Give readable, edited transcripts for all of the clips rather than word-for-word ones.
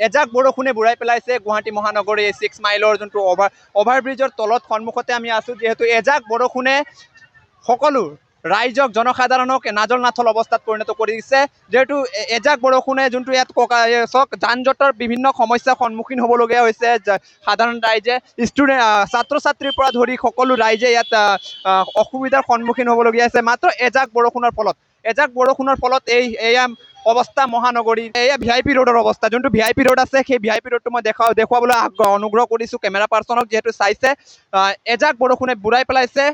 এজাক বৰষুণে বুঢ়াই পেলাইছে গুৱাহাটী মহানগৰী 6 মাইলৰ যোনটো অভাৰব্ৰিজৰ তলত সন্মুখতে আমি আছোঁ। যিহেতু এজাক বৰষুণে সকলো ৰাইজক জনসাধাৰণক নাজল নাথল অৱস্থাত পৰিণত কৰি দিছে। যিহেতু এজাক বৰষুণে যোনটো ইয়াত যান জঁটৰ বিভিন্ন সমস্যাৰ সন্মুখীন হ'বলগীয়া হৈছে সাধাৰণ ৰাইজে, ছাত্ৰ ছাত্ৰীৰ পৰা ধৰি সকলো ৰাইজে ইয়াত অসুবিধাৰ সন্মুখীন হ'বলগীয়া হৈছে মাত্ৰ এজাক বৰষুণৰ ফলত এয়া অৱস্থা মহানগৰীৰ। এয়া VIP ৰোডৰ অৱস্থা, যোনটো VIP ৰোড আছে সেই VIP ৰোডটো মই দেখুৱাবলৈ অনুগ্ৰহ কৰিছোঁ কেমেৰা পাৰ্চনক, যিহেতু চাইছে এজাক বৰষুণে বুঢ়াই পেলাইছে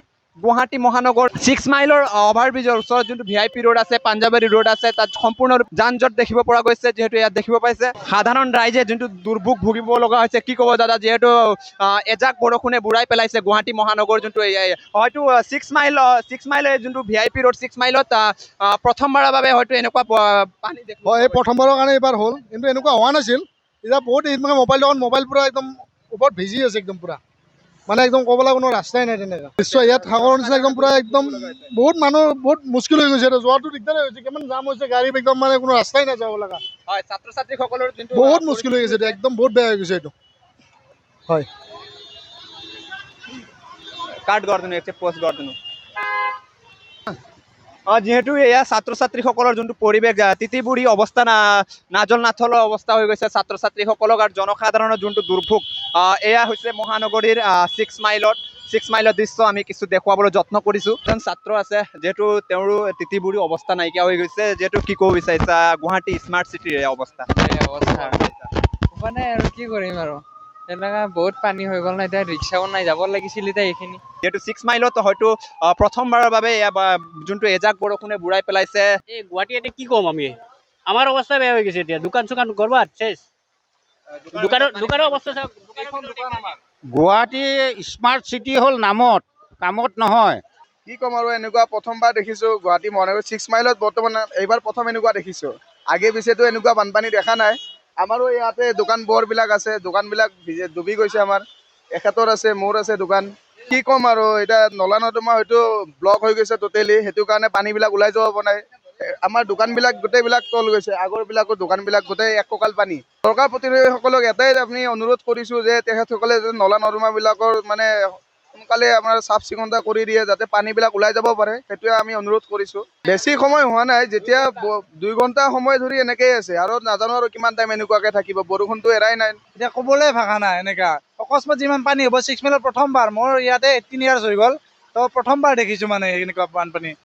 গুৱাহাটী মহানগৰ 6 মাইলৰ অভাৰব্ৰিজৰ ওচৰত যোনটো VIP ৰোড আছে, পাঞ্জাৱাৰী ৰোড আছে, তাত সম্পূৰ্ণ যান জঁট দেখিব পৰা গৈছে। যিহেতু ইয়াত দেখিব পাইছে সাধাৰণ ৰাইজে যোনটো দুৰ্ভোগ ভুগিব লগা হৈছে। কি ক'ব দাদা, যিহেতু এজাক বৰষুণে বুঢ়াই পেলাইছে গুৱাহাটী মহানগৰ যোনটো হয়তো 6 মাইল যোনটো VIP ৰোড 6 মাইলত প্ৰথমবাৰৰ বাবে হয়তো এনেকুৱা পানী হয়। এই প্ৰথমবাৰৰ কাৰণে এইবাৰ হ'ল, কিন্তু এনেকুৱা হোৱা নাছিল। এতিয়া বহুত মোবাইল পুৰা একদম ওপৰত ভিজি আছে একদম পুৰা, মানে একদম ক'বলৈ কোনো ৰাস্তাই নাই তেনেকুৱা। নিশ্চয় ইয়াত সাগৰৰ নিচিনা একদম পুৰা একদম বহুত মানুহ বহুত মুস্কিল হৈ গৈছে। যোৱাটো দিগদাৰে হৈছে, কিমান জাম হৈছে গাড়ী, একদম মানে কোনো ৰাস্তাই নাই যাব লগা। হয়, ছাত্ৰ ছাত্ৰীসকলৰ বহুত মুস্কিল হৈ গৈছে, একদম বহুত বেয়া হৈ গৈছে এইটো। হয়, কাট গৰ্দনো পোষ্ট গৰ্দনো যিহেতু এয়া ছাত্ৰ ছাত্ৰীসকলৰ যোনটো পৰিৱেশ তিতিবুৰি অৱস্থা নাজল নাথলৰ অৱস্থা হৈ গৈছে ছাত্ৰ ছাত্ৰীসকলক আৰু জনসাধাৰণৰ যোনটো দুৰ্ভোগ, এয়া হৈছে মহানগৰীৰ 6 মাইলৰ দৃশ্য আমি কিছু দেখুৱাবলৈ যত্ন কৰিছোঁ। এজন ছাত্ৰ আছে, যিহেতু তেওঁৰো তিতিবুৰি অৱস্থা নাইকিয়া হৈ গৈছে। যিহেতু কি ক'ব বিচাৰিছা গুৱাহাটী স্মাৰ্ট চিটিৰ অৱস্থা? মানে আৰু কি কৰিম আৰু, তেনেকুৱা বহুত পানী হৈ গ'ল না, এতিয়া ৰিক্সাও নাই, যাব লাগিছিল এতিয়া এইখিনি। যিহেতু 6 মাইলত হয়তো প্ৰথমবাৰৰ বাবে যোনটো এজাক বৰষুণে বুঢ়াই পেলাইছে। এই গুৱাহাটী এতিয়া কি ক'ম আমি, আমাৰ অৱস্থা বেয়া হৈ গৈছে। এতিয়া দোকান চোকান গৰবাত চেছ, দোকানৰ অৱস্থা চাওক। গুৱাহাটী স্মাৰ্ট চিটি হ'ল নামত, কামত নহয়। কি ক'ম আৰু, এনেকুৱা প্ৰথমবাৰ দেখিছোঁ গুৱাহাটী মহানগৰ 6 মাইলত বৰ্তমান এইবাৰ প্ৰথম এনেকুৱা দেখিছোঁ। আগে পিছেতো এনেকুৱা বানপানী দেখা নাই। আমাৰো ইয়াতে দোকান পোহাৰবিলাক আছে, দোকানবিলাক ডুবি গৈছে। আমাৰ এখেতৰ আছে, মোৰ আছে দোকান। কি ক'ম আৰু, এতিয়া নলা নৰ্দমা হয়তো ব্লক হৈ গৈছে টোটেলি, সেইটো কাৰণে পানীবিলাক ওলাই যাব পৰা নাই। আমাৰ দোকানবিলাক গোটেইবিলাক তল গৈছে, আগৰবিলাকৰ দোকানবিলাক গোটেই এককাল পানী। চৰকাৰ প্ৰতিনিধিসকলক এটাই আমি অনুৰোধ কৰিছোঁ যে তেখেতসকলে নলা নৰ্দমাবিলাকৰ মানে সোনকালে আমাৰ চাফ চিকুণতা কৰি দিয়ে, যাতে পানীবিলাক ওলাই যাব পাৰে, সেইটোৱে আমি অনুৰোধ কৰিছোঁ। বেছি সময় হোৱা নাই, যেতিয়া 2 ঘণ্টা সময় ধৰি এনেকেই আছে, আৰু নাজানো আৰু কিমান টাইম এনেকুৱাকে থাকিব, বৰষুণটো এৰাই নাই। এতিয়া ক'বলৈ ভাষা নাই। এনেকা অকস্মাত যিমান পানী হ'ব 6 মাইলত প্ৰথমবাৰ, মোৰ ইয়াতে 18 ইয়াৰ্ছ হৈ গ'ল, তো প্ৰথমবাৰ দেখিছোঁ মানে এনেকুৱা বানপানী।